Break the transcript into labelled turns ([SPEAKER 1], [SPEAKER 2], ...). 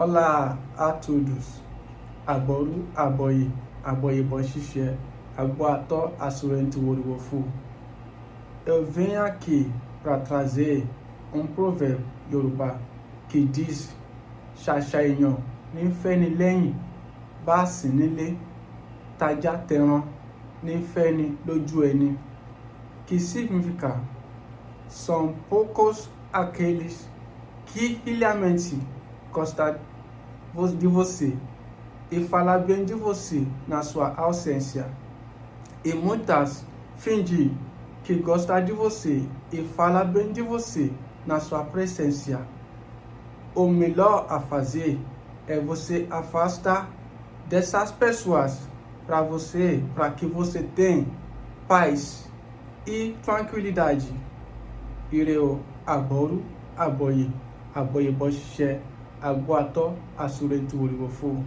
[SPEAKER 1] Olá a todos. Agboru, aboye, aboyebo xixé, agboató, assurente woriwofu. Eu venho aqui para trazer um provérbio Yorùbá que diz: ṣàṣà èèyàn ní fẹ́ni lẹ́yìn, bá sì nílé, tajá tẹran ní fẹ́ni lójú ẹni. Que significa: são poucos aqueles que realmente gostam de você e falar bem de você na sua ausência, e muitas fingem que gostam de você e falar bem de você na sua presença. O melhor a fazer é você afastar dessas pessoas para que você tenha paz e tranquilidade. Ireu agboru, aboye, aboyebo xixé, agboató, assurente woriwofu.